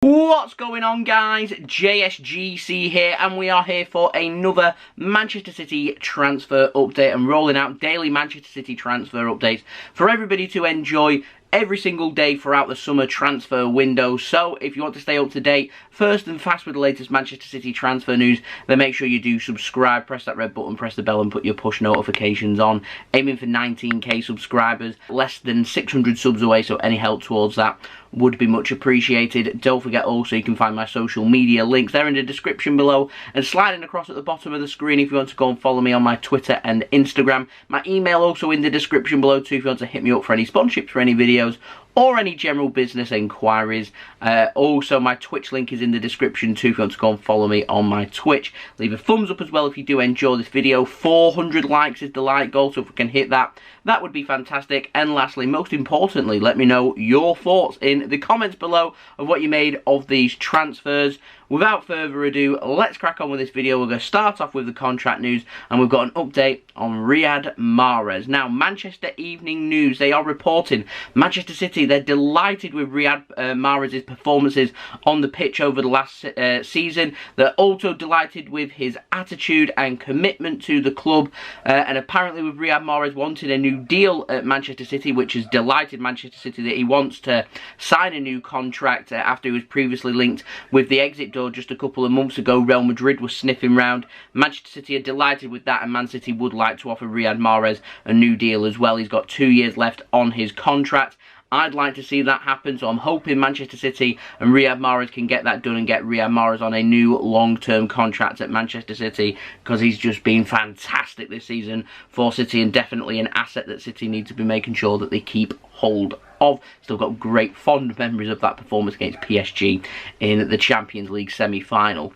What's going on, guys? JSGC here, and we are here for another Manchester City transfer update. I'm rolling out daily Manchester City transfer updates for everybody to enjoy every single day throughout the summer transfer window. So if you want to stay up to date, first and fast with the latest Manchester City transfer news, then make sure you do subscribe, press that red button, press the bell and put your push notifications on. Aiming for 19k subscribers, less than 600 subs away, so any help towards that would be much appreciated. Don't forget also you can find my social media links there in the description below and sliding across at the bottom of the screen if you want to go and follow me on my Twitter and Instagram. My email also in the description below too if you want to hit me up for any sponsorships for any videos or any general business inquiries. Also, my Twitch link is in the description too if you want to go and follow me on my Twitch. Leave a thumbs up as well if you do enjoy this video. 400 likes is the like goal, so if we can hit that, that would be fantastic. And lastly, most importantly, let me know your thoughts in the comments below of what you made of these transfers. Without further ado, let's crack on with this video. We're going to start off with the contract news, and we've got an update on Riyad Mahrez. Now, Manchester Evening News, they are reporting Manchester City, they're delighted with Riyad Mahrez's performances on the pitch over the last season. They're also delighted with his attitude and commitment to the club, and apparently with Riyad Mahrez wanting a new deal at Manchester City, which has delighted Manchester City that he wants to sign a new contract after he was previously linked with the exit door just a couple of months ago. Real Madrid was sniffing round. Manchester City are delighted with that, and Man City would like to offer Riyad Mahrez a new deal as well. He's got 2 years left on his contract. I'd like to see that happen, so I'm hoping Manchester City and Riyad Mahrez can get that done and get Riyad Mahrez on a new long-term contract at Manchester City, because he's just been fantastic this season for City and definitely an asset that City need to be making sure that they keep hold of. Still got great fond memories of that performance against PSG in the Champions League semi-final.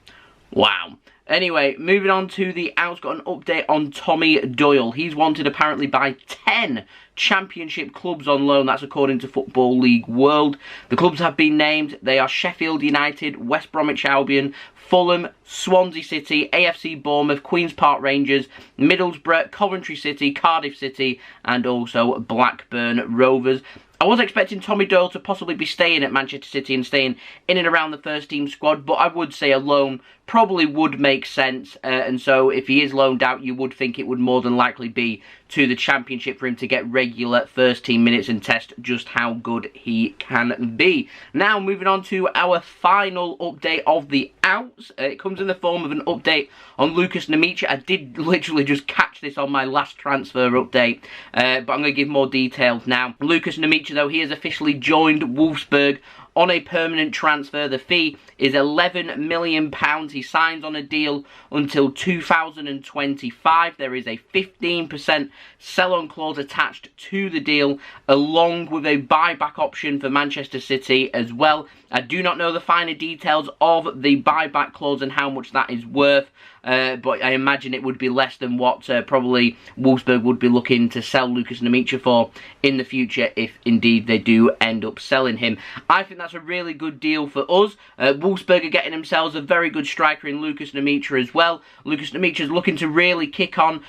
Wow. Anyway, moving on to the outs, got an update on Tommy Doyle. He's wanted apparently by 10 Championship clubs on loan. That's according to Football League World. The clubs have been named. They are Sheffield United, West Bromwich Albion, Fulham, Swansea City, AFC Bournemouth, Queen's Park Rangers, Middlesbrough, Coventry City, Cardiff City, and also Blackburn Rovers. I was expecting Tommy Doyle to possibly be staying at Manchester City and staying in and around the first team squad, but I would say a loan probably would make sense, and so if he is loaned out, you would think it would more than likely be to the Championship for him to get regular first team minutes and test just how good he can be. Now, moving on to our final update of the outs. It comes in the form of an update on Lukas Nmecha. I did literally just catch this on my last transfer update, but I'm going to give more details now. Lukas Nmecha, though, he has officially joined Wolfsburg on a permanent transfer. The fee is £11 million. He signs on a deal until 2025. There is a 15% sell-on clause attached to the deal, along with a buyback option for Manchester City as well. I do not know the finer details of the buyback clause and how much that is worth, but I imagine it would be less than what probably Wolfsburg would be looking to sell Lukas Nmecha for in the future, if indeed they do end up selling him. I think that's a really good deal for us. Wolfsburg are getting themselves a very good striker in Lukas Nmecha as well. Lukas Nmecha is looking to really kick on,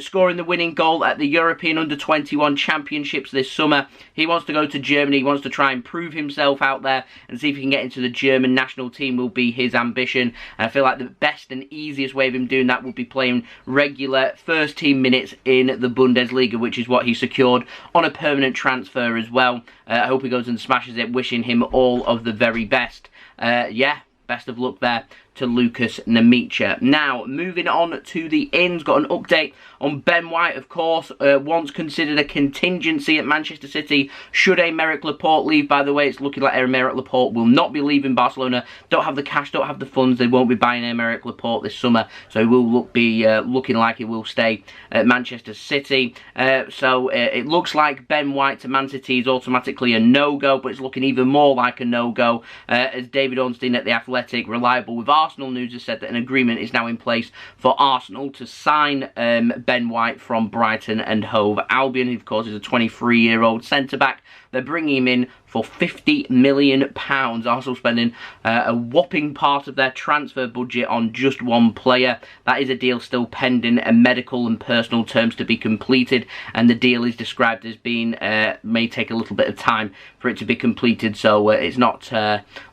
scoring the winning goal at the European Under-21 Championships this summer. He wants to go to Germany. He wants to try and prove himself out there and see if he can get into the German national team will be his ambition. And I feel like the best and easiest way of him doing that would be playing regular first team minutes in the Bundesliga, which is what he secured on a permanent transfer as well. I hope he goes and smashes it, wishing him all of the very best. Yeah, best of luck there to Lukas Nmecha. Now, moving on to the ins, got an update on Ben White, of course, once considered a contingency at Manchester City should Aymeric Laporte leave. By the way, it's looking like Aymeric Laporte will not be leaving Barcelona. Don't have the cash, don't have the funds. They won't be buying Aymeric Laporte this summer, so he will be looking like he will stay at Manchester City. So it looks like Ben White to Man City is automatically a no-go, but it's looking even more like a no-go, as David Ornstein at The Athletic, reliable with Arsenal news, has said that an agreement is now in place for Arsenal to sign Ben White from Brighton and Hove Albion. He, of course, is a 23-year-old centre-back they're bringing him in for £50 million. Arsenal spending a whopping part of their transfer budget on just one player. That is a deal still pending and medical and personal terms to be completed, and the deal is described as being may take a little bit of time for it to be completed, so it's not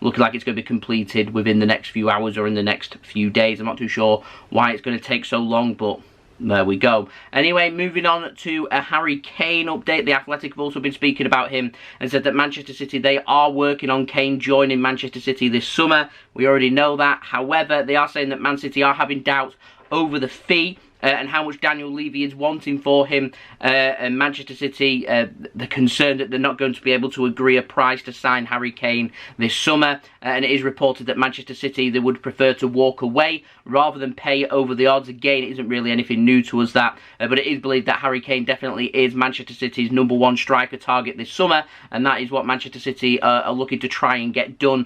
looking like it's going to be completed within the next few hours or in the next few days. I'm not too sure why it's going to take so long, but there we go. Anyway, moving on to a Harry Kane update. The Athletic have also been speaking about him and said that Manchester City, they are working on Kane joining Manchester City this summer. We already know that. However, they are saying that Man City are having doubts over the fee and how much Daniel Levy is wanting for him, and Manchester City, they're concerned that they're not going to be able to agree a price to sign Harry Kane this summer, and it is reported that Manchester City, they would prefer to walk away rather than pay over the odds. Again, it isn't really anything new to us that, but it is believed that Harry Kane definitely is Manchester City's number 1 striker target this summer, and that is what Manchester City are looking to try and get done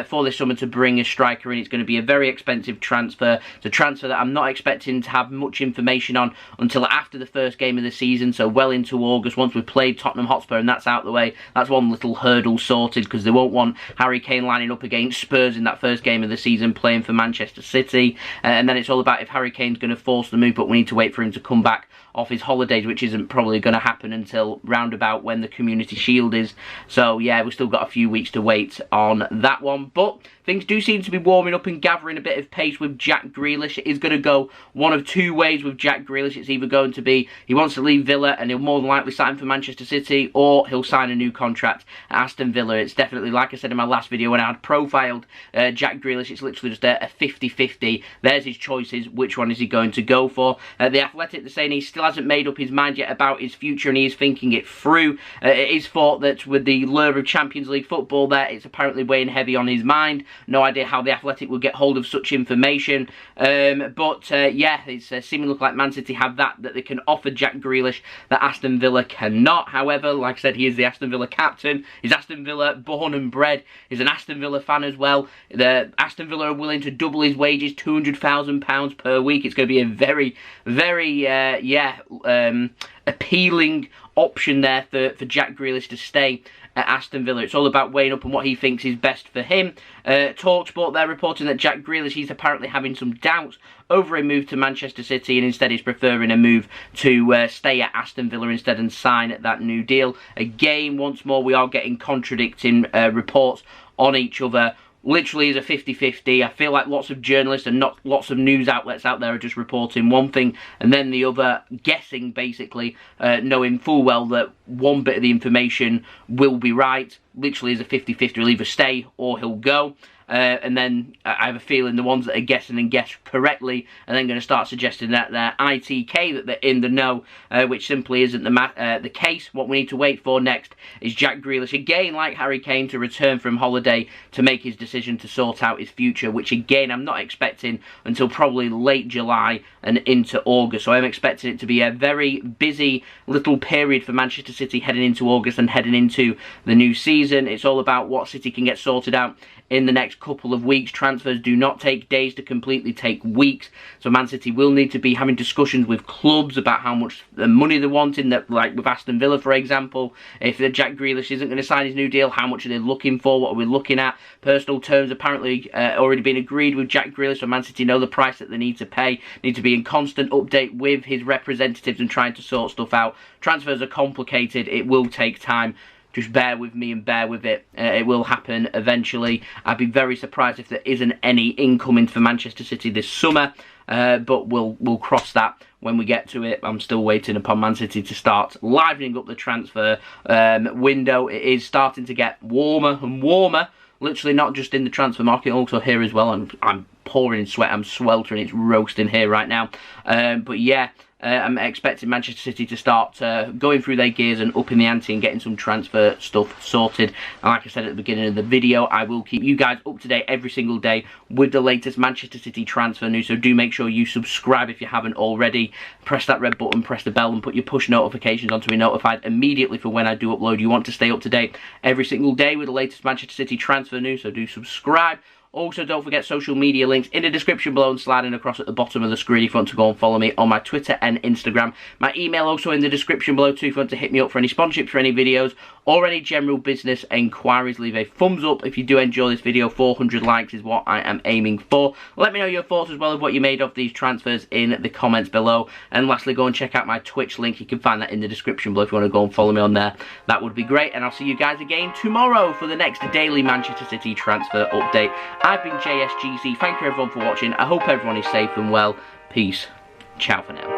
for this summer, to bring a striker in. It's going to be a very expensive transfer. It's a transfer that I'm not expecting to have much information on until after the first game of the season, so well into August, once we've played Tottenham Hotspur and that's out the way. That's one little hurdle sorted, because they won't want Harry Kane lining up against Spurs in that first game of the season playing for Manchester City, and then it's all about if Harry Kane's going to force the move, but we need to wait for him to come back off his holidays, which isn't probably going to happen until roundabout when the Community Shield is. So yeah, we've still got a few weeks to wait on that one, but things do seem to be warming up and gathering a bit of pace with Jack Grealish. It is going to go one of two ways with Jack Grealish. It's either going to be he wants to leave Villa and he'll more than likely sign for Manchester City, or he'll sign a new contract at Aston Villa. It's definitely, like I said in my last video when I had profiled Jack Grealish, it's literally just a 50-50. There's his choices. Which one is he going to go for? The Athletic, they're saying he still hasn't made up his mind yet about his future, and he is thinking it through. It is thought that with the lure of Champions League football there, it's apparently weighing heavy on his mind. No idea how the Athletic will get hold of such information, but yeah, it's seeming look like Man City have that they can offer Jack Grealish that Aston Villa cannot. However, like I said, he is the Aston Villa captain. He's Aston Villa born and bred. He's an Aston Villa fan as well. The Aston Villa are willing to double his wages, £200,000 per week. It's going to be a very, very appealing option there for Jack Grealish to stay at Aston Villa. It's all about weighing up on what he thinks is best for him. TalkSport, they're reporting that Jack Grealish, he's apparently having some doubts over a move to Manchester City, and instead is preferring a move to stay at Aston Villa instead and sign that new deal. Again, once more, we are getting contradicting reports on each other. Literally is a 50-50. I feel like lots of journalists and not lots of news outlets out there are just reporting one thing and then the other, guessing basically, knowing full well that one bit of the information will be right. Literally is a 50-50. He'll either stay or he'll go. And then I have a feeling the ones that are guessing and guess correctly are then going to start suggesting that they're ITK, that they're in the know, which simply isn't the case. What we need to wait for next is Jack Grealish, again like Harry Kane, to return from holiday to make his decision to sort out his future, which again I'm not expecting until probably late July and into August. So I'm expecting it to be a very busy little period for Manchester City heading into August and heading into the new season. It's all about what City can get sorted out in the next couple of weeks. Transfers do not take days to completely take weeks, so Man City will need to be having discussions with clubs about how much money they're wanting, that like with Aston Villa for example. If Jack Grealish isn't going to sign his new deal, how much are they looking for? What are we looking at? Personal terms apparently already been agreed with Jack Grealish, so Man City know the price that they need to pay, need to be in constant update with his representatives and trying to sort stuff out. Transfers are complicated, it will take time. Just bear with me and bear with it. It will happen eventually. I'd be very surprised if there isn't any incoming for Manchester City this summer, but we'll cross that when we get to it. I'm still waiting upon Man City to start livening up the transfer window. It is starting to get warmer and warmer, literally not just in the transfer market, also here as well. I'm pouring in sweat, I'm sweltering, it's roasting here right now. But yeah, I'm expecting Manchester City to start going through their gears and upping the ante and getting some transfer stuff sorted. And like I said at the beginning of the video, I will keep you guys up to date every single day with the latest Manchester City transfer news. So do make sure you subscribe if you haven't already. Press that red button, press the bell, and put your push notifications on to be notified immediately for when I do upload. You want to stay up to date every single day with the latest Manchester City transfer news, so do subscribe. Also, don't forget social media links in the description below and sliding across at the bottom of the screen if you want to go and follow me on my Twitter and Instagram. My email also in the description below too if you want to hit me up for any sponsorships for any videos or any general business inquiries. Leave a thumbs up if you do enjoy this video. 400 likes is what I am aiming for. Let me know your thoughts as well of what you made of these transfers in the comments below. And lastly, go and check out my Twitch link. You can find that in the description below if you want to go and follow me on there. That would be great. And I'll see you guys again tomorrow for the next daily Manchester City transfer update. I've been JSGC. Thank you everyone for watching. I hope everyone is safe and well. Peace. Ciao for now.